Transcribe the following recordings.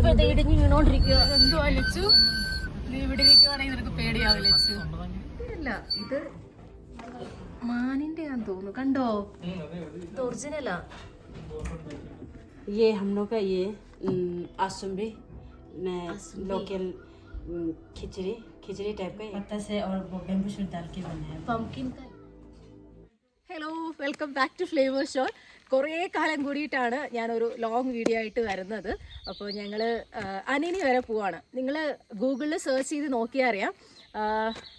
ഇടിഞ്ഞു വീണോണ്ടിരിക്കുക. എന്തുവാ ലച്ചു, നീ ഇവിടെ ഇരിക്കുവാണെങ്കിൽ നിനക്ക് പേടിയാവും ലച്ചു. ഇല്ല, ഇത് മാനിന്റെ ആണെന്ന് തോന്നുന്നു. കണ്ടോ, ഇത് ഒറിജിനലാ. ये हम लोग का ये आसुम्बी लोकल खिचड़ी टाइप का पत्ता से और बेम्बू शूट डाल के बना है. പംകിൻ का. Hello, welcome back to Flavour Shore. കുറേ കാലം കൂടിയിട്ടാണ് ഞാനൊരു ലോങ് വീഡിയോ ആയിട്ട് വരുന്നത്. അപ്പോൾ ഞങ്ങൾ അനിനി വരെ പോവാണ്. നിങ്ങൾ ഗൂഗിളിൽ സെർച്ച് ചെയ്ത് നോക്കിയാൽ അറിയാം.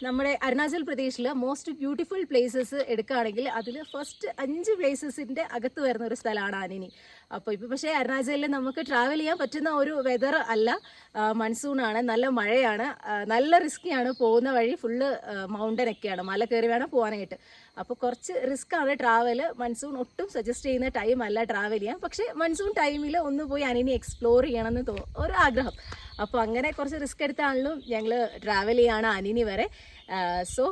നമ്മുടെ അരുണാചൽ പ്രദേശിൽ മോസ്റ്റ് ബ്യൂട്ടിഫുൾ പ്ലേസസ് എടുക്കുകയാണെങ്കിൽ അതിൽ ഫസ്റ്റ് 5 പ്ലേസസിൻ്റെ അകത്ത് വരുന്ന ഒരു സ്ഥലമാണ് അനിനി. അപ്പോൾ ഇപ്പോൾ പക്ഷേ അരുണാചലിൽ നമുക്ക് ട്രാവൽ ചെയ്യാൻ പറ്റുന്ന ഒരു വെതർ അല്ല. മൺസൂണാണ്, നല്ല മഴയാണ്, നല്ല റിസ്ക്കിയാണ്. പോകുന്ന വഴി ഫുള്ള് മൗണ്ടൻ ഒക്കെയാണ്, മല കയറി വേണം പോകാനായിട്ട്. അപ്പോൾ കുറച്ച് റിസ്ക്കാണ് ട്രാവൽ. മൺസൂൺ ഒട്ടും സജസ്റ്റ് ചെയ്യുന്ന ടൈം അല്ല ട്രാവൽ ചെയ്യാൻ. പക്ഷേ മൺസൂൺ ടൈമിൽ ഒന്ന് പോയി അനിനി എക്സ്പ്ലോർ ചെയ്യണമെന്ന് ഒരു ആഗ്രഹം. അപ്പോൾ അങ്ങനെ കുറച്ച് റിസ്ക് എടുത്താണെങ്കിലും ഞങ്ങൾ ട്രാവൽ ചെയ്യാണ് അനിനി വരെ. So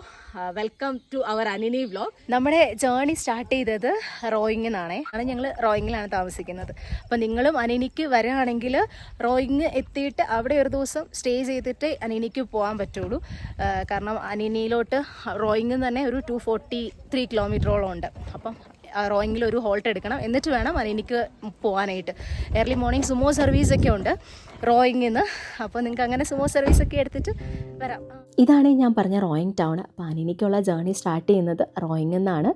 welcome to our Anini vlog. നമ്മുടെ ജേർണി സ്റ്റാർട്ട് ചെയ്തത് റോയിങ്ങിൽ നിന്നാണേ. ഞങ്ങൾ റോയിങ്ങിലാണ് താമസിക്കുന്നത്. അപ്പോൾ നിങ്ങളും അനിനിക്ക് വരികയാണെങ്കിൽ റോയിങ് എത്തിയിട്ട് അവിടെ ഒരു ദിവസം സ്റ്റേ ചെയ്തിട്ട് അനിനിക്ക് പോകാൻ പറ്റുള്ളൂ. കാരണം അനിനിയിലോട്ട് റോയിങ്ങിൽ തന്നെ ഒരു 243 കിലോമീറ്ററോളം ഉണ്ട്. അപ്പം റോയിങ്ങിൽ ഒരു ഹോൾട്ട് എടുക്കണം, എന്നിട്ട് വേണം അനിനിക്ക് പോകാനായിട്ട്. ഏർലി മോർണിംഗ് സുമോ സർവീസൊക്കെ ഉണ്ട് റോയിങ്ങിൽ നിന്ന്. അപ്പോൾ നിങ്ങൾക്ക് അങ്ങനെ സുമോ സർവീസൊക്കെ എടുത്തിട്ട് വരാം. ഇതാണ് ഞാൻ പറഞ്ഞ റോയിങ് ടൗൺ. അപ്പോൾ അനിനിക്കുള്ള ജേർണി സ്റ്റാർട്ട് ചെയ്യുന്നത് റോയിങ്ങിൽ നിന്നാണ്.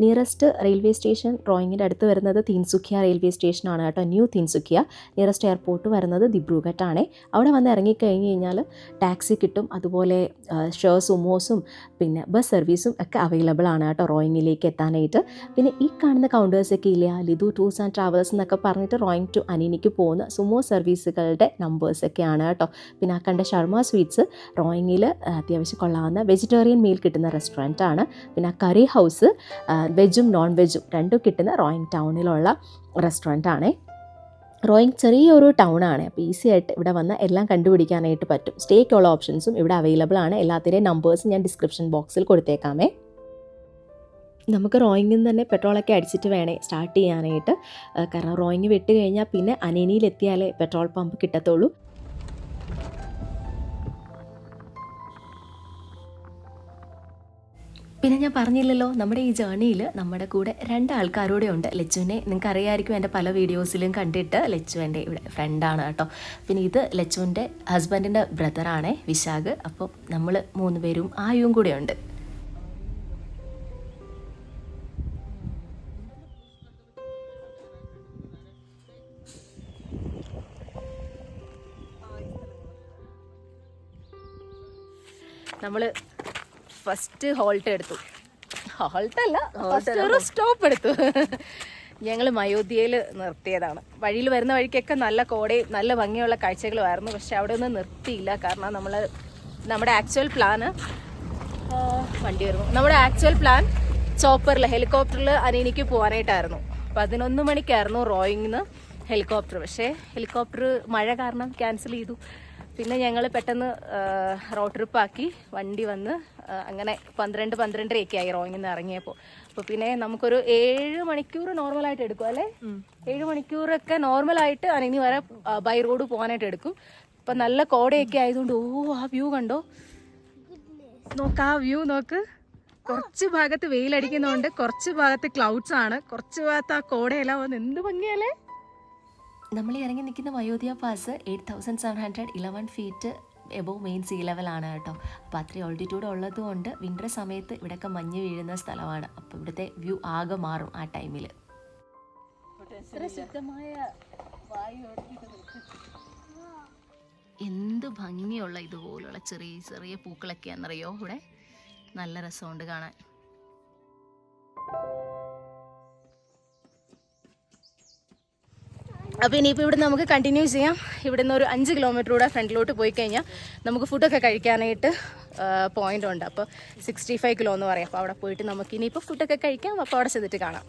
നിയറസ്റ്റ് റെയിൽവേ സ്റ്റേഷൻ റോയിങ്ങിൻ്റെ അടുത്ത് വരുന്നത് തിൻസുക്കിയ റെയിൽവേ സ്റ്റേഷനാണ് കേട്ടോ, ന്യൂ തിൻസുക്കിയ. നിയറസ്റ്റ് എയർപോർട്ട് വരുന്നത് ദിബ്രുഘട്ടാണ്. അവിടെ വന്ന് ഇറങ്ങിക്കഴിഞ്ഞ് കഴിഞ്ഞാൽ ടാക്സി കിട്ടും, അതുപോലെ സുമോസും പിന്നെ ബസ് സർവീസും ഒക്കെ അവൈലബിൾ ആണ് കേട്ടോ റോയിങ്ങിലേക്ക് എത്താനായിട്ട്. പിന്നെ ഈ കാണുന്ന കൗണ്ടേഴ്സൊക്കെ ഇല്ല, ലിതു ടൂർസ് ആൻഡ് ട്രാവൽസ് എന്നൊക്കെ പറഞ്ഞിട്ട് റോയിങ് ടു അനിനിക്ക് പോകുന്ന സുമോ സർവീസുകളുടെ നമ്പേഴ്സൊക്കെയാണ് കേട്ടോ. പിന്നെ ആ കണ്ട ശർമ്മ സ്വീറ്റ്സ് റോയിങ്ങിൽ അത്യാവശ്യം കൊള്ളാവുന്ന വെജിറ്റേറിയൻ മീൽ കിട്ടുന്ന റെസ്റ്റോറൻ്റ് ആണ്. പിന്നെ കറി ഹൗസ് വെജും നോൺ വെജും രണ്ടും കിട്ടുന്ന റോയിങ് ടൗണിലുള്ള റെസ്റ്റോറൻ്റ് ആണ്. റോയിങ് ചെറിയൊരു ടൗൺ ആണ്. അപ്പോൾ ഈസി ആയിട്ട് ഇവിടെ വന്ന് എല്ലാം കണ്ടുപിടിക്കാനായിട്ട് പറ്റും. സ്റ്റേക്കുള്ള ഓപ്ഷൻസും ഇവിടെ അവൈലബിൾ ആണ്. എല്ലാത്തിൻ്റെയും നമ്പേഴ്സ് ഞാൻ ഡിസ്ക്രിപ്ഷൻ ബോക്സിൽ കൊടുത്തേക്കാമേ. നമുക്ക് റോയിങ്ങിൽ നിന്ന് തന്നെ പെട്രോളൊക്കെ അടിച്ചിട്ട് വേണേ സ്റ്റാർട്ട് ചെയ്യാനായിട്ട്. കാരണം റോയിങ് വിട്ട് കഴിഞ്ഞാൽ പിന്നെ അനിനിയിലെത്തിയാലേ പെട്രോൾ പമ്പ് കിട്ടത്തുള്ളൂ. പിന്നെ ഞാൻ പറഞ്ഞില്ലല്ലോ, നമ്മുടെ ഈ ജേർണിയിൽ നമ്മുടെ കൂടെ 2 ആൾക്കാരോടെ ഉണ്ട്. ലച്ചുവിനെ നിങ്ങൾക്ക് അറിയാമായിരിക്കും, എൻ്റെ പല വീഡിയോസിലും കണ്ടിട്ട്. ലച്ചു എൻ്റെ ഇവിടെ ഫ്രണ്ടാണ് കേട്ടോ. പിന്നെ ഇത് ലച്ചുവിൻ്റെ ഹസ്ബൻഡിൻ്റെ ബ്രദറാണ് വിശാഖ്. അപ്പോൾ നമ്മൾ 3 പേരും ആയും കൂടെ ഉണ്ട്. നമ്മൾ ഫസ്റ്റ് ഹോൾട്ട് എടുത്തു. ഹോൾട്ടല്ല, ഒരു സ്റ്റോപ്പ് എടുത്തു. ഞങ്ങൾ അയോധ്യയിൽ നിർത്തിയതാണ്. വഴിയിൽ വരുന്ന വഴിക്കൊക്കെ നല്ല കോടയും നല്ല ഭംഗിയുള്ള കാഴ്ചകളുമായിരുന്നു. പക്ഷെ അവിടെ ഒന്നും നിർത്തിയില്ല. കാരണം നമ്മുടെ ആക്ച്വൽ പ്ലാന് നമ്മുടെ ആക്ച്വൽ പ്ലാൻ ചോപ്പറിൽ ഹെലികോപ്റ്ററിൽ അനിനിക്ക് പോകാനായിട്ടായിരുന്നു. 11 മണിക്കായിരുന്നു റോയിങ്ങിന് ഹെലികോപ്റ്റർ. പക്ഷേ ഹെലികോപ്റ്റർ മഴ കാരണം ക്യാൻസൽ ചെയ്തു. പിന്നെ ഞങ്ങൾ പെട്ടെന്ന് റോഡ് ട്രിപ്പാക്കി വണ്ടി വന്ന് അങ്ങനെ 12-12:30 ആയി റോയിങ്ങിൽ നിന്ന് ഇറങ്ങിയപ്പോൾ. അപ്പോൾ പിന്നെ നമുക്കൊരു 7 മണിക്കൂർ നോർമലായിട്ട് എടുക്കും അല്ലേ? 7 മണിക്കൂറൊക്കെ നോർമലായിട്ട് അനിനി വരെ ബൈ റോഡ് പോകാനായിട്ട് എടുക്കും. ഇപ്പം നല്ല കോടയൊക്കെ ആയതുകൊണ്ട് ആ വ്യൂ കണ്ടോ, നോക്ക് ആ വ്യൂ നോക്ക്. കുറച്ച് ഭാഗത്ത് വെയിലടിക്കുന്നതുകൊണ്ട് കുറച്ച് ഭാഗത്ത് ക്ലൗഡ്സ് ആണ്, കുറച്ച് ഭാഗത്ത് ആ കോടയെല്ലാം വന്ന് എന്ത് ഭംഗിയല്ലേ. നമ്മൾ ഇറങ്ങി നിൽക്കുന്ന Ayodhya pass 8711 feet above main sea ലെവലാണ് കേട്ടോ. അപ്പോൾ അത്രയും ഓൾട്ടിറ്റ്യൂഡ് ഉള്ളതുകൊണ്ട് വിൻ്റർ സമയത്ത് ഇവിടെയൊക്കെ മഞ്ഞ് വീഴുന്ന സ്ഥലമാണ്. അപ്പോൾ ഇവിടുത്തെ വ്യൂ ആകെ മാറും ആ ടൈമിൽ. എന്ത് ഭംഗിയുള്ള ഇതുപോലുള്ള ചെറിയ ചെറിയ പൂക്കളൊക്കെയാണെന്നറിയോ ഇവിടെ. നല്ല രസമുണ്ട് കാണാൻ. അപ്പോൾ ഇനിയിപ്പോൾ ഇവിടെ നമുക്ക് കണ്ടിന്യൂ ചെയ്യാം. ഇവിടെ നിന്ന് ഒരു 5 കിലോമീറ്റർ കൂടെ ഫ്രണ്ടിലോട്ട് പോയി കഴിഞ്ഞാൽ നമുക്ക് ഫുഡൊക്കെ കഴിക്കാനായിട്ട് പോയിന്റ് ഉണ്ട്. അപ്പോൾ 65 കിലോ എന്ന് പറയാം. അപ്പോൾ അവിടെ പോയിട്ട് നമുക്ക് ഇനിയിപ്പോൾ ഫുഡൊക്കെ കഴിക്കാം. അപ്പോൾ അവിടെ ചെന്നിട്ട് കാണാം.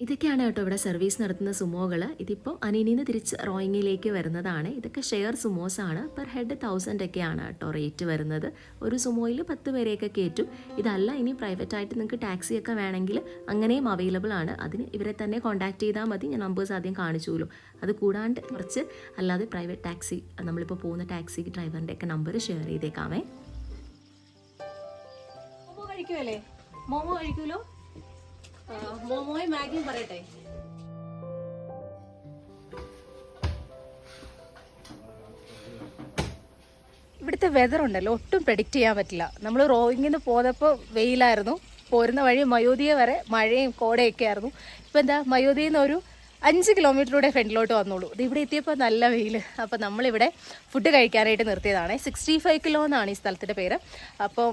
ഇതൊക്കെയാണ് കേട്ടോ ഇവിടെ സർവീസ് നടത്തുന്ന സുമോകൾ. ഇതിപ്പോൾ അനീനിൽ നിന്ന് തിരിച്ച് റോയിങ്ങിലേക്ക് വരുന്നതാണ്. ഇതൊക്കെ ഷെയർ സുമോസ് ആണ്. പെർ ഹെഡ് 1000 ഒക്കെയാണ് കേട്ടോ റേറ്റ് വരുന്നത്. ഒരു സുമോയിൽ 10 പേരെയൊക്കെ കയറ്റും. ഇതല്ല ഇനി പ്രൈവറ്റായിട്ട് നിങ്ങൾക്ക് ടാക്സിയൊക്കെ വേണമെങ്കിൽ അങ്ങനെയും അവൈലബിൾ ആണ്. അതിന് ഇവരെ തന്നെ കോൺടാക്ട് ചെയ്താൽ മതി. ഞാൻ നമ്പേഴ്സ് ആദ്യം കാണിച്ചുല്ലോ. അത് കൂടാണ്ട് കുറച്ച് അല്ലാതെ പ്രൈവറ്റ് ടാക്സി, നമ്മളിപ്പോൾ പോകുന്ന ടാക്സി ഡ്രൈവറിൻ്റെ ഒക്കെ നമ്പർ ഷെയർ ചെയ്തേക്കാമേ. മോമോ കഴിക്കുമല്ലേ? മോമോ കഴിക്കൂലോ? മോമോയും മാഗിയും പറയട്ടെ. ഇവിടുത്തെ വെതർ ഉണ്ടല്ലോ ഒട്ടും പ്രെഡിക്റ്റ് ചെയ്യാൻ പറ്റില്ല. നമ്മൾ റോയിങ്ങിൽ നിന്ന് പോന്നപ്പോൾ വെയിലായിരുന്നു, പോരുന്ന വഴി മയോദിയ വരെ മഴയും കോടയൊക്കെ ആയിരുന്നു. ഇപ്പം എന്താ, മയോദിയിൽ നിന്ന് ഒരു 5 കിലോമീറ്ററിലൂടെ ഫ്രണ്ടിലോട്ട് വന്നോളൂ. ഇത് ഇവിടെ എത്തിയപ്പോൾ നല്ല വെയിൽ. അപ്പോൾ നമ്മളിവിടെ ഫുഡ് കഴിക്കാനായിട്ട് നിർത്തിയതാണ്. 65 കിലോ എന്നാണ് ഈ സ്ഥലത്തിൻ്റെ പേര്. അപ്പോൾ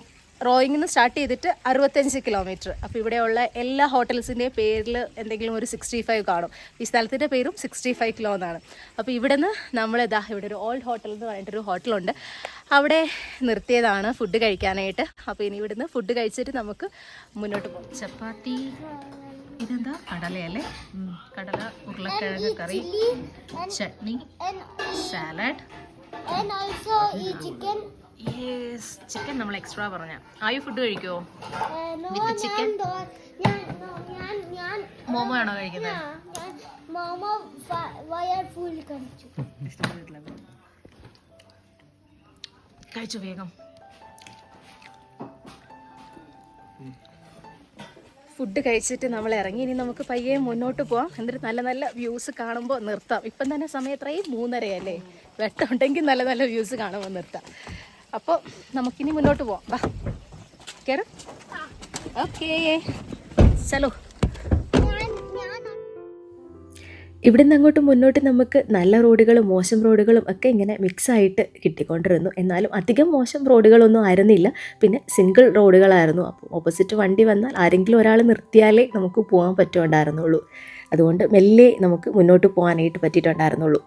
റോയിങ്ങിൽ നിന്ന് സ്റ്റാർട്ട് ചെയ്തിട്ട് 65 കിലോമീറ്റർ. അപ്പോൾ ഇവിടെയുള്ള എല്ലാ ഹോട്ടൽസിൻ്റെയും പേരിൽ എന്തെങ്കിലും ഒരു 65 കാണും. ഈ സ്ഥലത്തിൻ്റെ പേരും 65 കിലോ എന്നാണ്. അപ്പോൾ ഇവിടെ നിന്ന് നമ്മളിതാ ഇവിടെ ഒരു ഓൾഡ് ഹോട്ടൽ എന്ന് പറഞ്ഞിട്ടൊരു ഹോട്ടലുണ്ട്, അവിടെ നിർത്തിയതാണ് ഫുഡ് കഴിക്കാനായിട്ട്. അപ്പോൾ ഇനി ഇവിടുന്ന് ഫുഡ് കഴിച്ചിട്ട് നമുക്ക് മുന്നോട്ട് പോകും. ചപ്പാത്തി, ഇതെന്താ കടലയല്ലേ? കടല, ഉരുളക്കിഴങ്ങ് കറി, ചട്നി, സാലഡ്. യെസ്, ചിക്കൻ നമ്മൾ എക്സ്ട്രാ പറഞ്ഞ. ആയു ഫുഡ് കഴിക്കുമോ? With chicken. മോമോ ആണോ കഴിക്കുന്നത്? കഴിച്ചു വേഗം. ഫുഡ് കഴിച്ചിട്ട് നമ്മൾ ഇറങ്ങി. ഇനി നമുക്ക് പയ്യെ മുന്നോട്ട് പോവാം. എന്നിട്ട് നല്ല നല്ല വ്യൂസ് കാണുമ്പോൾ നിർത്താം. ഇപ്പം തന്നെ സമയം എത്രയും 3:30 വെട്ടമുണ്ടെങ്കിൽ നല്ല നല്ല വ്യൂസ് കാണുമ്പോൾ നിർത്താം. അപ്പോൾ നമുക്കിനി മുന്നോട്ട് പോവാം. വാ കയറും. ഓക്കേ ചലോ. ഇവിടെ നിന്ന് അങ്ങോട്ട് മുന്നോട്ട് നമുക്ക് നല്ല റോഡുകളും മോശം റോഡുകളും ഒക്കെ ഇങ്ങനെ മിക്സായിട്ട് കിട്ടിക്കൊണ്ടിരുന്നു. എന്നാലും അധികം മോശം റോഡുകളൊന്നും ആയിരുന്നില്ല. പിന്നെ സിംഗിൾ റോഡുകളായിരുന്നു. അപ്പോൾ ഓപ്പോസിറ്റ് വണ്ടി വന്നാൽ ആരെങ്കിലും ഒരാൾ നിർത്തിയാലേ നമുക്ക് പോകാൻ പറ്റുന്നുണ്ടായിരുന്നുള്ളൂ. അതുകൊണ്ട് മെല്ലെ നമുക്ക് മുന്നോട്ട് പോകാനായിട്ട് പറ്റിയിട്ടുണ്ടായിരുന്നുള്ളൂ.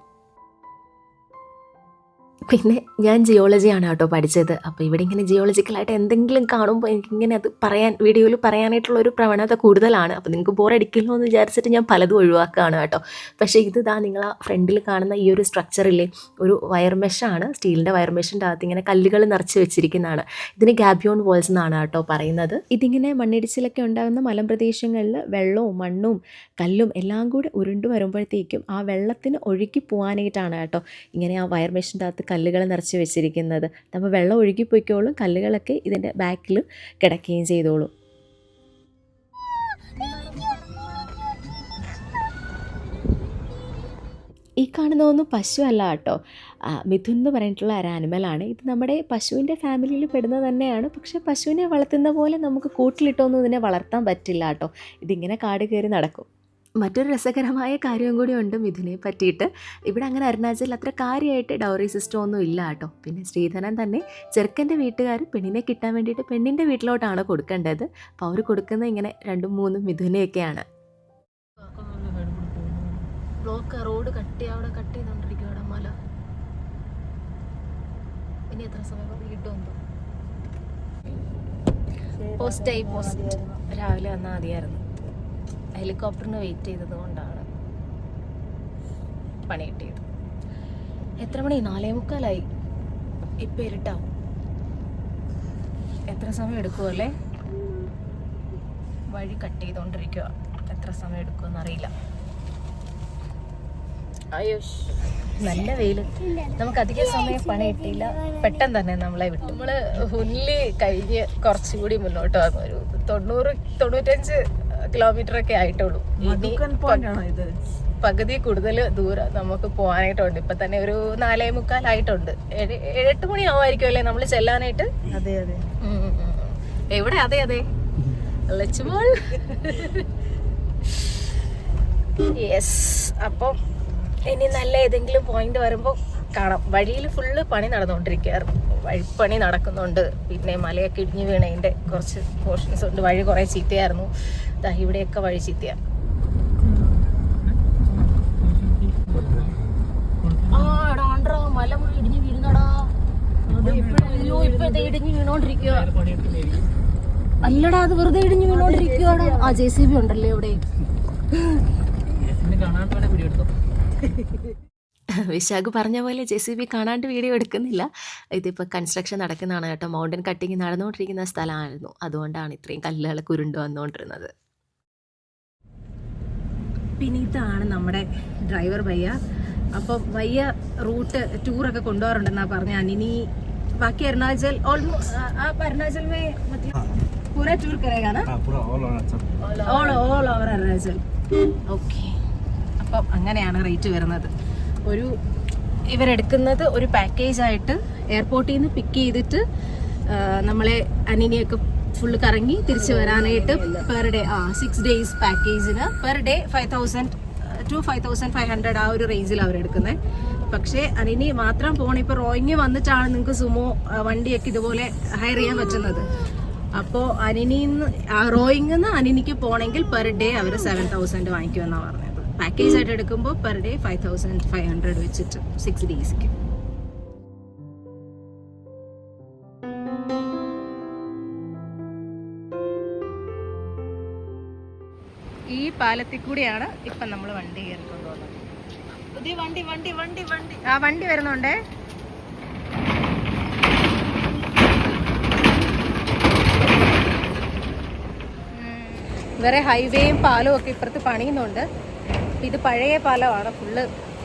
പിന്നെ ഞാൻ ജിയോളജിയാണ് കേട്ടോ പഠിച്ചത്. അപ്പോൾ ഇവിടെ ഇങ്ങനെ ജിയോളജിക്കലായിട്ട് എന്തെങ്കിലും കാണുമ്പോൾ എനിക്കിങ്ങനെ അത് വീഡിയോയിൽ പറയാനായിട്ടുള്ളൊരു പ്രവണത കൂടുതലാണ്. അപ്പോൾ നിങ്ങൾക്ക് ബോറടിക്കില്ലോ എന്ന് വിചാരിച്ചിട്ട് ഞാൻ പലതും ഒഴിവാക്കുകയാണ് കേട്ടോ. പക്ഷേ ഇതിതാ നിങ്ങൾ ആ ഫ്രണ്ടിൽ കാണുന്ന ഈ ഒരു സ്ട്രക്ചറില്ലേ, ഒരു വയർ മെഷാണ്, സ്റ്റീലിൻ്റെ വയർ മെഷിൻ്റെ അകത്ത് ഇങ്ങനെ കല്ലുകൾ നിറച്ച് വെച്ചിരിക്കുന്നതാണ്. ഇതിന് ഗാബിയോൺ വാൾസ് എന്നാണ് കേട്ടോ പറയുന്നത്. ഇതിങ്ങനെ മണ്ണിടിച്ചിലൊക്കെ ഉണ്ടാകുന്ന മലമ്പ്രദേശങ്ങളിൽ വെള്ളവും മണ്ണും കല്ലും എല്ലാം കൂടെ ഉരുണ്ട് വരുമ്പോഴത്തേക്കും ആ വെള്ളത്തിന് ഒഴുകി പോകാനായിട്ടാണ് കേട്ടോ ഇങ്ങനെ ആ വയർ മെഷിൻ്റെ അകത്ത് കല്ലുകൾ നിറച്ച് വെച്ചിരിക്കുന്നത്. നമ്മൾ വെള്ളം ഒഴുകിപ്പോയിക്കോളും, കല്ലുകളൊക്കെ ഇതിൻ്റെ ബാക്കിൽ കിടക്കുകയും ചെയ്തോളും. ഈ കാണുന്നതൊന്നും പശു അല്ല കേട്ടോ, മിഥുൻ എന്ന് പറഞ്ഞിട്ടുള്ള ഒരു ആനിമലാണ്. ഇത് നമ്മുടെ പശുവിൻ്റെ ഫാമിലിയിൽ പെടുന്നത് തന്നെയാണ്. പക്ഷേ പശുവിനെ വളർത്തുന്ന പോലെ നമുക്ക് കൂട്ടിലിട്ടൊന്നും ഇതിനെ വളർത്താൻ പറ്റില്ല കേട്ടോ. ഇതിങ്ങനെ കാട് കയറി നടക്കും. മറ്റൊരു രസകരമായ കാര്യം കൂടി ഉണ്ട് മിഥുനെ പറ്റിയിട്ട്. ഇവിടെ അങ്ങനെ അരുണാചലിൽ അത്ര കാര്യമായിട്ട് ഡൗറി സിസ്റ്റം ഒന്നും ഇല്ല കേട്ടോ. പിന്നെ സ്ത്രീധനം തന്നെ ചെറുക്കൻ്റെ വീട്ടുകാർ പെണ്ണിനെ കിട്ടാൻ വേണ്ടിയിട്ട് പെണ്ണിൻ്റെ വീട്ടിലോട്ടാണ് കൊടുക്കേണ്ടത്. അപ്പോൾ അവർ കൊടുക്കുന്നത് ഇങ്ങനെ 2-3 മിഥുനെയൊക്കെയാണ്. ബ്ലോക്ക് റോഡ് അവിടെ കട്ട് ചെയ്തോണ്ടിരിക്കും അവിടെ മല. ഇനി എത്ര സമയം കിട്ടുമെന്തോ. പോസ്റ്റ് രാവിലെ വന്നാൽ മതിയായിരുന്നു. ഹെലികോപ്റ്ററിന് വെയിറ്റ് ചെയ്തത് കൊണ്ടാണ് പണി കിട്ടിയത്. എത്ര മണി? 4:45. ഇപ്പം ഇരുട്ടാവും. എത്ര സമയം എടുക്കുമല്ലേ? വഴി കട്ട് ചെയ്തോണ്ടിരിക്കുക. എത്ര സമയം എടുക്കുമെന്നറിയില്ല. അയ്യോ നല്ല വെയിൽ. നമുക്ക് അധികം സമയം പണി കിട്ടിയില്ല. പെട്ടെന്ന് തന്നെ നമ്മളെ വിട്ടു. നമ്മള് ഹുല്ലി കഴിഞ്ഞ് കുറച്ചുകൂടി മുന്നോട്ട് വന്നു. ഒരു 90-95 കിലോമീറ്റർ ഒക്കെ ആയിട്ടുള്ളൂ. പകുതി കൂടുതൽ ദൂരം നമുക്ക് പോകാനായിട്ടുണ്ട്. ഇപ്പൊ തന്നെ ഒരു 4:45 ആയിട്ടുണ്ട്. 7-8 മണി ആവുമായിരിക്കും അല്ലേ നമ്മൾ ചെല്ലാനായിട്ട്? അതെ അതെ. എവിടെ? അതെ അതെ ലച്ചുമോൾ. യെസ്. അപ്പം ഇനി നല്ല ഏതെങ്കിലും പോയിന്റ് വരുമ്പോൾ കാണാം. വഴിയിൽ ഫുള്ള് പണി നടന്നുകൊണ്ടിരിക്കുകയായിരുന്നു. വഴിപ്പണി നടക്കുന്നുണ്ട്. പിന്നെ മലയൊക്കെ ഇടിഞ്ഞു വീണതിൻ്റെ കുറച്ച് പോർഷൻസ് ഉണ്ട്. വഴി കുറേ ചീത്തയായിരുന്നു. ഇവിടെയൊക്കെ വഴി ചീത്തയാണ്. മല മുഴുവൻ ഇടിഞ്ഞു വീഴുന്നടാ. അയ്യോ ഇപ്പൊ ഇടിഞ്ഞു വീണോണ്ടിരിക്കുക. അല്ലടാ, അത് വെറുതെ ഇടിഞ്ഞു വീണോണ്ടിരിക്കുകയാണ്. ആ JCB ഉണ്ടല്ലേ ഇവിടെ. വിശാഖ് പറഞ്ഞ പോലെ JCB കാണാണ്ട് വീഡിയോ എടുക്കുന്നില്ല. ഇതിപ്പോൾ കൺസ്ട്രക്ഷൻ നടക്കുന്നതാണ് കേട്ടോ. മൗണ്ടൻ കട്ടിങ് നടന്നുകൊണ്ടിരിക്കുന്ന സ്ഥലമായിരുന്നു. അതുകൊണ്ടാണ് ഇത്രയും കല്ലുകളൊക്കെ ഉരുണ്ട് വന്നുകൊണ്ടിരുന്നത്. പിന്നെ ഇതാണ് നമ്മുടെ ഡ്രൈവർ ഭയ്യ. അപ്പം ഭയ്യ റൂട്ട് ടൂറൊക്കെ കൊണ്ടുപോകാറുണ്ടെന്നാ പറഞ്ഞ അനിനി. ബാക്കി അരുണാചൽ अरुणाचल में मतलब पूरा टूर करेगा ना? पूरा all over അരുണാചൽ. ഓക്കെ. അപ്പം അങ്ങനെയാണ് റേറ്റ് വരുന്നത്. ഇവരെടുക്കുന്നത് ഒരു പാക്കേജായിട്ട് എയർപോർട്ടിൽ നിന്ന് പിക്ക് ചെയ്തിട്ട് നമ്മളെ അനിനിയൊക്കെ ഫുള്ള് കറങ്ങി തിരിച്ച് വരാനായിട്ട് പെർ ഡേ 6 days പാക്കേജിന് പെർ ഡേ 5,000 to 5,500 ആ ഒരു റേഞ്ചിൽ അവരെടുക്കുന്നത്. പക്ഷേ അനിനി മാത്രം പോകണം. ഇപ്പോൾ റോയിങ് വന്നിട്ടാണ് നിങ്ങൾക്ക് സുമോ വണ്ടിയൊക്കെ ഇതുപോലെ ഹയർ ചെയ്യാൻ പറ്റുന്നത്. അപ്പോൾ റോയിങ്ങിൽ നിന്ന് അനിനിക്ക് പോകണമെങ്കിൽ പെർ ഡേ അവർ 7,000 വാങ്ങിക്കുമെന്നാണ് പറഞ്ഞത്. പാക്കേജ് ആയിട്ട് എടുക്കുമ്പോൾ പെർ ഡേ 5,500 വെച്ചിട്ട് 6 daysക്ക്. ഈ പാലത്തിൽ കൂടിയാണ് ഇപ്പം നമ്മൾ വണ്ടി കയറിക്കൊണ്ട് പോകുന്നത്. പുതിയ വണ്ടി വരുന്നുണ്ടേ. വേറെ ഹൈവേയും പാലവും ഒക്കെ ഇപ്പുറത്ത് പണിയുന്നുണ്ട്. ഇത് പഴയ പാലമാണ്, ഫുള്ള്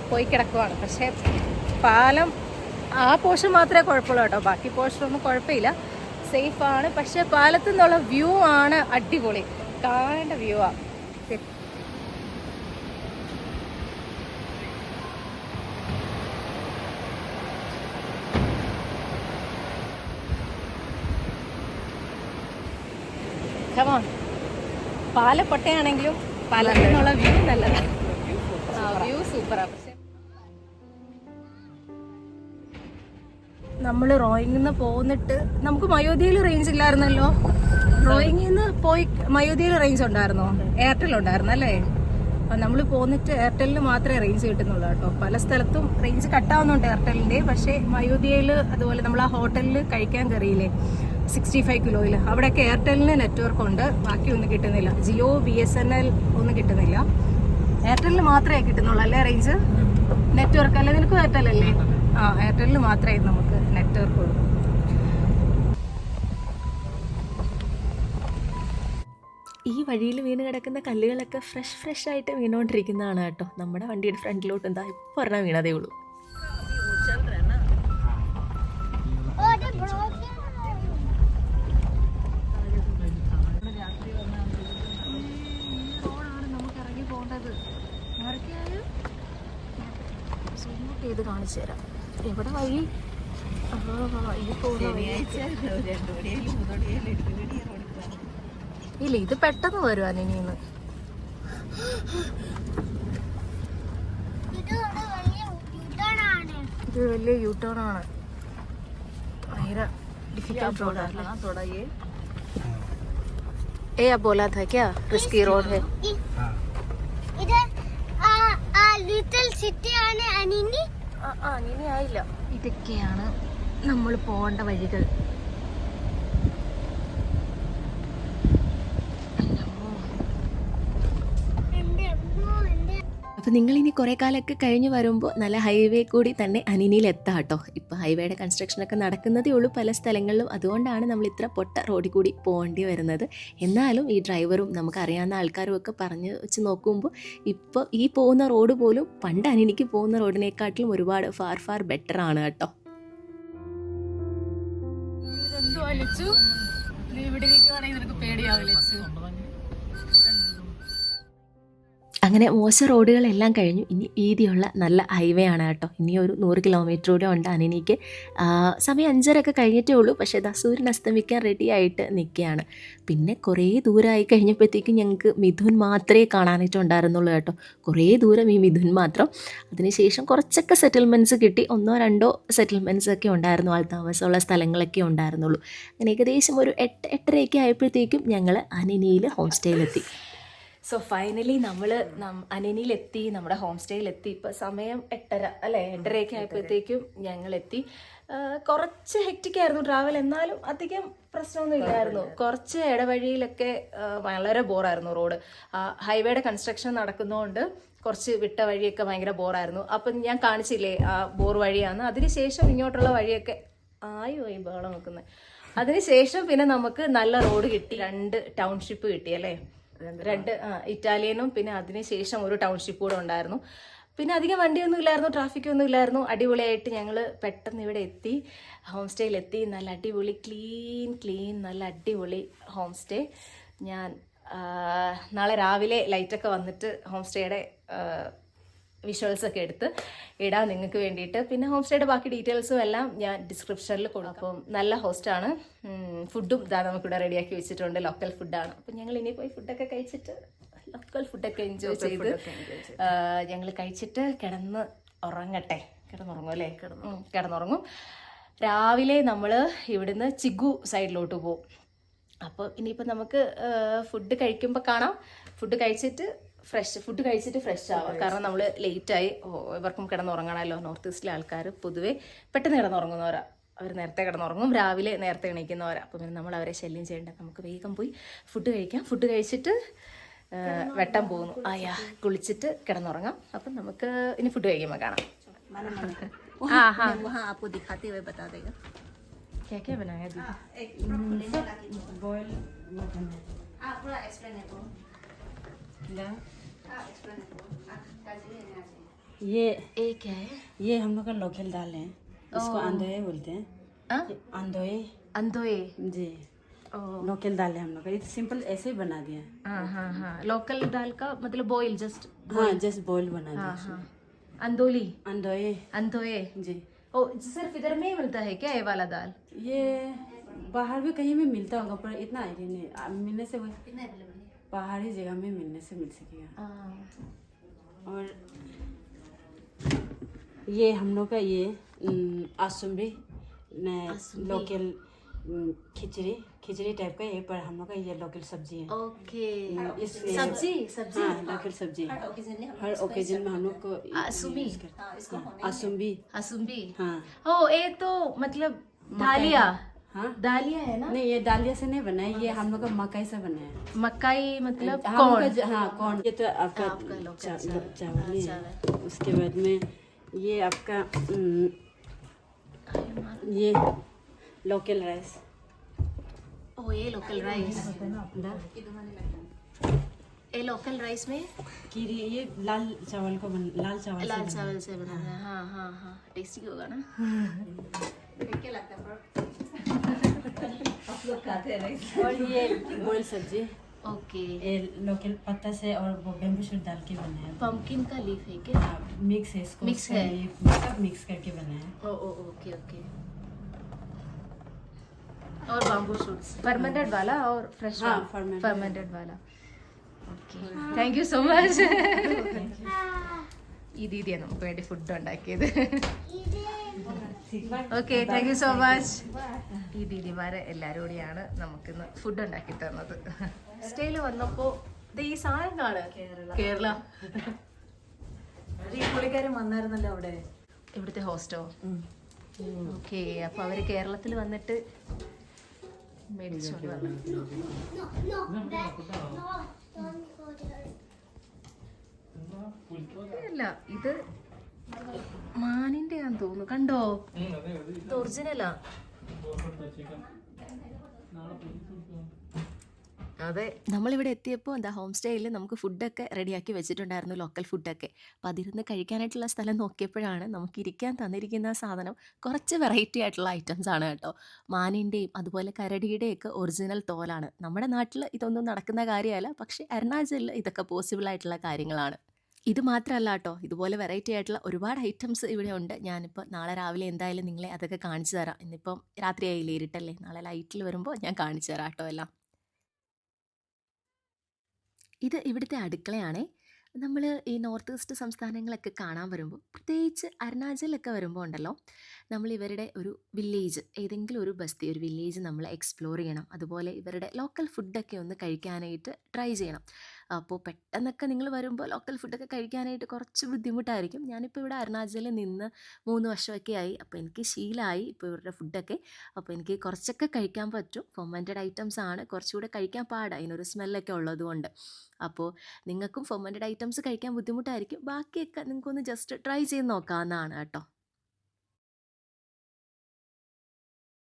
പോയി കിടക്കുവാണ്. പക്ഷേ പാലം ആ പോർഷൻ മാത്രമേ കുഴപ്പമുള്ളൂ കേട്ടോ. ബാക്കി പോർഷനൊന്നും കുഴപ്പമില്ല, സേഫാണ്. പക്ഷേ പാലത്തു നിന്നുള്ള വ്യൂ ആണ് അടിപൊളി, കാണേണ്ട വ്യൂ ആണ്. പാലപ്പൊട്ടയാണെങ്കിലും പാലത്തിൽ നിന്നുള്ള വ്യൂ നല്ലതാണ്. വ്യൂ സൂപ്പറാണ്. പക്ഷെ നമ്മൾ റോയിങ്ങിൽ നിന്ന് പോന്നിട്ട് നമുക്ക് മയോദിയയിൽ റേഞ്ച് ഇല്ലായിരുന്നല്ലോ. റോയിങ്ങിൽ നിന്ന് പോയി മയോദിയയിൽ റേഞ്ച് ഉണ്ടായിരുന്നോ? എയർടെൽ ഉണ്ടായിരുന്നു അല്ലേ? അപ്പം നമ്മൾ പോന്നിട്ട് എയർടെലിന് മാത്രമേ റേഞ്ച് കിട്ടുന്നുള്ളൂ കേട്ടോ. പല സ്ഥലത്തും റേഞ്ച് കട്ടാവുന്നുണ്ട് എയർടെലിൻ്റെ. പക്ഷേ മയോദിയയിൽ അതുപോലെ നമ്മൾ ആ ഹോട്ടലിൽ കഴിക്കാൻ കയറിയില്ലേ 65 കിലോയിൽ, അവിടെയൊക്കെ എയർടെലിന് നെറ്റ്വർക്ക് ഉണ്ട്, ബാക്കി ഒന്നും കിട്ടുന്നില്ല. ജിയോ BSNL ഒന്നും കിട്ടുന്നില്ല. എയർടെലിന് മാത്രമേ കിട്ടുന്നുള്ളൂ അല്ലേ റേഞ്ച്? നെറ്റ്വർക്ക് അല്ലേ? നിനക്കും എയർടെൽ അല്ലേ? എയർടെലിന് മാത്രമേ നമുക്ക് നെറ്റ്വർക്ക് ഉള്ളൂ. ഈ വഴിയിൽ വീണ് കിടക്കുന്ന കല്ലുകളൊക്കെ ഫ്രഷ് ആയിട്ട് വീണുകൊണ്ടിരിക്കുന്നതാണ് കേട്ടോ. നമ്മുടെ വണ്ടിയുടെ ഫ്രണ്ടിലോട്ട് എന്താ ഇപ്പോൾ ഒരെണ്ണം വീണതേ ഉള്ളൂ. ഇത് കാണിച്ചു തരാം. എവിടെ വഴി? ഈ പോകുന്ന ഇല്ല, ഇത് പെട്ടെന്ന് വരുവാ ഇനിന്ന്. ഇത് വലിയ യൂട്ടേൺ ആണ്, ഭയങ്കര ഡിഫിക്കൽട്ട് റോഡാണ്. ए आप बोला था क्या रिस्की रोड है? इधर लिटिल सिटी ആണ് അനിനി. അനിനി ആയില്ല. ഇതൊക്കെയാണ് നമ്മൾ പോകേണ്ട വഴികൾ. അപ്പോൾ നിങ്ങളിനി കുറേ കാലമൊക്കെ കഴിഞ്ഞ് വരുമ്പോൾ നല്ല ഹൈവേ കൂടി തന്നെ അനിനിയിൽ എത്താം കേട്ടോ. ഇപ്പോൾ ഹൈവേയുടെ കൺസ്ട്രക്ഷനൊക്കെ നടക്കുന്നതേ ഉള്ളൂ പല സ്ഥലങ്ങളിലും. അതുകൊണ്ടാണ് നമ്മൾ ഇത്ര പൊട്ട റോഡിൽ കൂടി പോകേണ്ടി വരുന്നത്. എന്നാലും ഈ ഡ്രൈവറും നമുക്കറിയാവുന്ന ആൾക്കാരും ഒക്കെ പറഞ്ഞ് വെച്ച് നോക്കുമ്പോൾ ഇപ്പോൾ ഈ പോകുന്ന റോഡ് പോലും പണ്ട് അനിനിക്ക് പോകുന്ന റോഡിനെക്കാട്ടിലും ഒരുപാട് ഫാർ ബെറ്റർ ആണ് കേട്ടോ. അങ്ങനെ മോശം റോഡുകളെല്ലാം കഴിഞ്ഞു. ഇനി വീതിയുള്ള നല്ല ഹൈവേ ആണ് കേട്ടോ. ഇനി ഒരു 100 കിലോമീറ്റർ കൂടെ ഉണ്ട് അനിനിക്ക്. സമയം 5:30 കഴിഞ്ഞിട്ടേ ഉള്ളൂ. പക്ഷേ ഇതാ സൂര്യൻ അസ്തമിക്കാൻ റെഡി ആയിട്ട് നിൽക്കുകയാണ്. പിന്നെ കുറേ ദൂരമായി കഴിഞ്ഞപ്പോഴത്തേക്കും ഞങ്ങൾക്ക് മിഥുൻ മാത്രമേ കാണാനായിട്ടുണ്ടായിരുന്നുള്ളൂ കേട്ടോ. കുറേ ദൂരം ഈ മിഥുൻ മാത്രം. അതിനുശേഷം കുറച്ചൊക്കെ സെറ്റിൽമെൻറ്റ്സ് കിട്ടി. 1-2 സെറ്റിൽമെൻറ്റ്സ് ഒക്കെ ഉണ്ടായിരുന്നു, ആൾ താമസമുള്ള സ്ഥലങ്ങളൊക്കെ ഉണ്ടായിരുന്നുള്ളൂ. അങ്ങനെ ഏകദേശം ഒരു 8-8:30 ആയപ്പോഴത്തേക്കും ഞങ്ങൾ അനിനിയിൽ ഹോം സ്റ്റേയിലെത്തി. സോ ഫൈനലി നമ്മൾ അനിനിയിലെത്തി, നമ്മുടെ ഹോം സ്റ്റേയിലെത്തി. ഇപ്പോൾ സമയം 8:30 അല്ലേ, 8:30 ആയപ്പോഴത്തേക്കും ഞങ്ങളെത്തി. കുറച്ച് ഹെക്റ്റിക്കായിരുന്നു ട്രാവൽ, എന്നാലും അധികം പ്രശ്നമൊന്നും ഇല്ലായിരുന്നു. കുറച്ച് ഇടവഴിയിലൊക്കെ വളരെ ബോറായിരുന്നു റോഡ്. ഹൈവേയുടെ കൺസ്ട്രക്ഷൻ നടക്കുന്നതുകൊണ്ട് കുറച്ച് വിട്ട വഴിയൊക്കെ ഭയങ്കര ബോറായിരുന്നു. അപ്പം ഞാൻ കാണിച്ചില്ലേ ആ ബോർ വഴിയാണ്. അതിനുശേഷം ഇങ്ങോട്ടുള്ള വഴിയൊക്കെ ഈ ബഹളം വെക്കുന്നത്. അതിനുശേഷം പിന്നെ നമുക്ക് നല്ല റോഡ് കിട്ടി, 2 ടൗൺഷിപ്പ് കിട്ടി അല്ലേ, 2 ഇറ്റാലിയനും പിന്നെ അതിനുശേഷം ഒരു ടൗൺഷിപ്പ് കൂടെ ഉണ്ടായിരുന്നു. പിന്നെ അധികം വണ്ടിയൊന്നും ഇല്ലായിരുന്നു, ട്രാഫിക്കൊന്നും ഇല്ലായിരുന്നു. അടിപൊളിയായിട്ട് ഞങ്ങൾ പെട്ടെന്ന് ഇവിടെ എത്തി, ഹോം സ്റ്റേയിലെത്തി. നല്ല അടിപൊളി ക്ലീൻ നല്ല അടിപൊളി ഹോം സ്റ്റേ. ഞാൻ നാളെ രാവിലെ ലൈറ്റൊക്കെ വന്നിട്ട് ഹോം സ്റ്റേയുടെ വിഷ്വൽസൊക്കെ എടുത്ത് ഇടാം നിങ്ങൾക്ക് വേണ്ടിയിട്ട്. പിന്നെ ഹോം സ്റ്റേയുടെ ബാക്കി ഡീറ്റെയിൽസും എല്ലാം ഞാൻ ഡിസ്ക്രിപ്ഷനിൽ കൊടുക്കും. അപ്പം നല്ല ഹോസ്റ്റാണ്. ഫുഡും ഇതാ നമുക്കിവിടെ റെഡിയാക്കി വെച്ചിട്ടുണ്ട്, ലോക്കൽ ഫുഡാണ്. അപ്പം ഞങ്ങൾ ഇനി പോയി ഫുഡൊക്കെ കഴിച്ചിട്ട് ലോക്കൽ ഫുഡൊക്കെ എൻജോയ് ചെയ്ത് ഞങ്ങൾ കഴിച്ചിട്ട് കിടന്നുറങ്ങും അല്ലേ, കിടന്നുറങ്ങും. രാവിലെ നമ്മൾ ഇവിടുന്ന് ചിഗു സൈഡിലോട്ട് പോകും. അപ്പോൾ ഇനിയിപ്പോൾ നമുക്ക് ഫുഡ് കഴിക്കുമ്പോൾ കാണാം. ഫുഡ് കഴിച്ചിട്ട് ഫ്രഷ് ആവാം. കാരണം നമ്മൾ ലേറ്റായി, ഇവർക്കും കിടന്നുറങ്ങണമല്ലോ. നോർത്ത് ഈസ്റ്റിലെ ആൾക്കാർ പൊതുവേ പെട്ടെന്ന് കിടന്നുറങ്ങുന്നവരാ, അവർ നേരത്തെ കിടന്നുറങ്ങും, രാവിലെ നേരത്തെ എണീക്കുന്നവരാ. അപ്പം പിന്നെ നമ്മൾ അവരെ ശല്യം ചെയ്യേണ്ട, നമുക്ക് വേഗം പോയി ഫുഡ് കഴിക്കാം. ഫുഡ് കഴിച്ചിട്ട് വെട്ടം പോകുന്നു, കുളിച്ചിട്ട് കിടന്നുറങ്ങാം. അപ്പം നമുക്ക് ഇനി ഫുഡ് കഴിക്കുമ്പോൾ കാണാം. क्या बनाया ये क्या है? ये हम लोग का लोकल दाल है, इसको अंदोए बोलते हैं। अंदोए जी, लोकल दाल है हम लोग का। ये सिंपल ऐसे ही बना दिया है। हाँ लोकल दाल का मतलब बॉईल, जस्ट जस्ट बॉईल बना दिया। अंदोए जी। सिर्फ इधर में ही मिलता है क्या ये वाला दाल? ये बाहर भी कहीं भी मिलता होगा, पर इतना आइडिया नहीं, मिलने से पहाड़ी जगह में मिलने से मिल सकेगा। और ये हम लोग का ये आसुम्बी लोकल खिचड़ी टाइप का है, पर हम लोग का ये लोकल सब्जी है। ओके, सब्जी हाँ, लोकल सब्जी हर ओकेजन में हम लोग को असुम्बी हाँ। ये तो मतलब दालिया दालिया है ना? नहीं, ये दालिया से नहीं बना है, ये हम लोग का मकई से बना है। मकई मतलब कौन? हाँ कौन। ये तो आपका चावल है। उसके बाद में ये आपका ये लोकल राइस। ये लोकल राइस, ये लोकल राइस में कीरी, ये लाल चावल से बना है। हाँ टेस्टी होगा ना? क्या लगता है आप लोग खाते हैं राइस? और ये बॉइल सब्जी। ओके, ये लोकल पत्ता से और वो बेम्बू शूट डाल के बना है। पंपकिन का लीफ है क्या? मिक्स है, इसको मिक्स है, सब मिक्स करके बना है। ओके। और बाम्बू शूट्स फर्मेंटेड वाला और फ्रेश फर्मेंटेड वाला। Okay, thank you so much. ഈ ദീദിയാണ് നമുക്ക് വേണ്ടി ഫുഡ് ഉണ്ടാക്കിയത്. Okay, thank you so much. ഈ ദീദിമാരെ എല്ലാവരും കൂടിയാണ് നമുക്കിന്ന് ഫുഡ് ഉണ്ടാക്കി തന്നത്. സ്റ്റേയിൽ വന്നപ്പോൾ ഈ സാധനം കാണുക, കേരള പുള്ളിക്കാരൻ വന്നായിരുന്നല്ലോ അവിടെ, ഇവിടുത്തെ ഹോസ്റ്റോ. ഓക്കെ, അപ്പോൾ അവർ കേരളത്തിൽ വന്നിട്ട് മേടിച്ചോണ്ട് വന്നു. അല്ല, ഇത് മാനിന്റെ ആണെന്ന് തോന്നുന്നു. കണ്ടോ, ഇത് ഒറിജിനലാ. അതെ, നമ്മളിവിടെ എത്തിയപ്പോൾ എന്താ ഹോം സ്റ്റേയിൽ നമുക്ക് ഫുഡൊക്കെ റെഡിയാക്കി വെച്ചിട്ടുണ്ടായിരുന്നു, ലോക്കൽ ഫുഡൊക്കെ. അപ്പോൾ അതിരുന്ന് കഴിക്കാനായിട്ടുള്ള സ്ഥലം നോക്കിയപ്പോഴാണ് നമുക്ക് ഇരിക്കാൻ തന്നിരിക്കുന്ന സാധനം കുറച്ച് വെറൈറ്റി ആയിട്ടുള്ള ഐറ്റംസ് ആണ് കേട്ടോ. മാനിൻ്റെയും അതുപോലെ കരടിയുടെയൊക്കെ ഒറിജിനൽ തോലാണ്. നമ്മുടെ നാട്ടിൽ ഇതൊന്നും നടക്കുന്ന കാര്യമല്ല, പക്ഷേ അരുണാചലിൽ ഇതൊക്കെ പോസിബിൾ ആയിട്ടുള്ള കാര്യങ്ങളാണ്. ഇത് മാത്രമല്ല കേട്ടോ, ഇതുപോലെ വെറൈറ്റി ആയിട്ടുള്ള ഒരുപാട് ഐറ്റംസ് ഇവിടെ ഉണ്ട്. ഞാനിപ്പോൾ നാളെ രാവിലെ എന്തായാലും നിങ്ങളെ അതൊക്കെ കാണിച്ചു തരാം. ഇന്നിപ്പം രാത്രിയായില്ലേ, ഇരുട്ടല്ലേ, നാളെ ലൈറ്റിൽ വരുമ്പോൾ ഞാൻ കാണിച്ചു തരാം കേട്ടോ എല്ലാം. ഇത് ഇവിടുത്തെ അടുക്കളയാണേ. നമ്മൾ ഈ നോർത്ത് ഈസ്റ്റ് സംസ്ഥാനങ്ങളൊക്കെ കാണാൻ വരുമ്പോൾ, പ്രത്യേകിച്ച് അരുണാചലൊക്കെ വരുമ്പോൾ ഉണ്ടല്ലോ, നമ്മൾ ഇവരുടെ ഒരു വില്ലേജ്, ഏതെങ്കിലും ഒരു ബസ്തി, ഒരു വില്ലേജ് നമ്മൾ എക്സ്പ്ലോർ ചെയ്യണം. അതുപോലെ ഇവരുടെ ലോക്കൽ ഫുഡൊക്കെ ഒന്ന് കഴിക്കാനായിട്ട് ട്രൈ ചെയ്യണം. അപ്പോൾ പെട്ടെന്നൊക്കെ നിങ്ങൾ വരുമ്പോൾ ലോക്കൽ ഫുഡൊക്കെ കഴിക്കാനായിട്ട് കുറച്ച് ബുദ്ധിമുട്ടായിരിക്കും. ഞാനിപ്പോൾ ഇവിടെ അരുണാചലിൽ നിന്ന് 3 വർഷമൊക്കെ ആയി. അപ്പോൾ എനിക്ക് ശീലമായി ഇപ്പോൾ ഇവരുടെ ഫുഡൊക്കെ. അപ്പോൾ എനിക്ക് കുറച്ചൊക്കെ കഴിക്കാൻ പറ്റും. ഫെർമെൻറ്റഡ് ഐറ്റംസ് ആണ്, കുറച്ചുകൂടെ കഴിക്കാൻ പാടാണ്, അതിനൊരു സ്മെല്ലൊക്കെ ഉള്ളതുകൊണ്ട്. അപ്പോൾ നിങ്ങൾക്കും ഫെർമെൻറ്റഡ് ഐറ്റംസ് കഴിക്കാൻ ബുദ്ധിമുട്ടായിരിക്കും. ബാക്കിയൊക്കെ നിങ്ങൾക്കൊന്ന് ജസ്റ്റ് ട്രൈ ചെയ്ത് നോക്കാവുന്നതാണ് കേട്ടോ.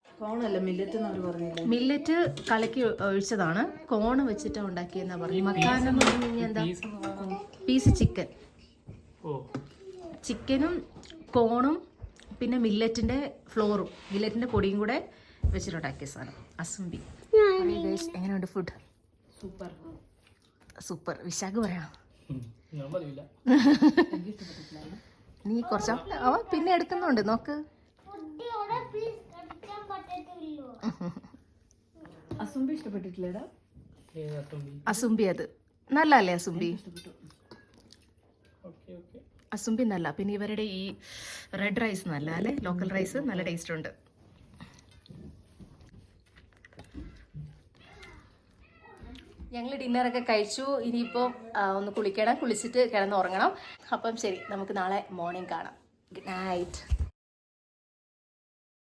കോണല്ല മില്ലറ്റ് എന്ന് അവർ പറഞ്ഞില്ലേ? മില്ലറ്റ് കലക്കി ഒഴിച്ചതാണ്, കോണ് വെച്ചിട്ടാണ് ഉണ്ടാക്കിയെന്നാ പറഞ്ഞു. മക്കാനെന്ന് പറഞ്ഞു കഴിഞ്ഞാൽ എന്താ, പീസ് ചിക്കൻ, ചിക്കനും കോണും പിന്നെ മില്ലറ്റിൻ്റെ ഫ്ലോറും മില്ലറ്റിൻ്റെ പൊടിയും കൂടെ വെച്ചിട്ടുണ്ടാക്കിയ സാധനം അസുംബി. എങ്ങനെയുണ്ട് ഫുഡ്? Super super. വിശാഖ് പറയാം. നീ കുറച്ച് അവൻ പിന്നെ എടുക്കുന്നുണ്ട്, നോക്ക്. അസുംബി ഇഷ്ടപ്പെട്ടിട്ടില്ലേടാ? അസുംബി അത് നല്ല അല്ലേ? അസുംബി നല്ല. പിന്നെ ഇവരുടെ ഈ റെഡ് റൈസ് നല്ല അല്ലേ, ലോക്കൽ റൈസ് നല്ല ടേസ്റ്റ് ഉണ്ട്. ഞങ്ങൾ ഡിന്നറൊക്കെ കഴിച്ചു. ഇനിയിപ്പോൾ ഒന്ന് കുളിക്കണം, കുളിച്ചിട്ട് കിടന്നുറങ്ങണം. അപ്പം ശരി, നമുക്ക് നാളെ മോർണിംഗ് കാണാം. Good night.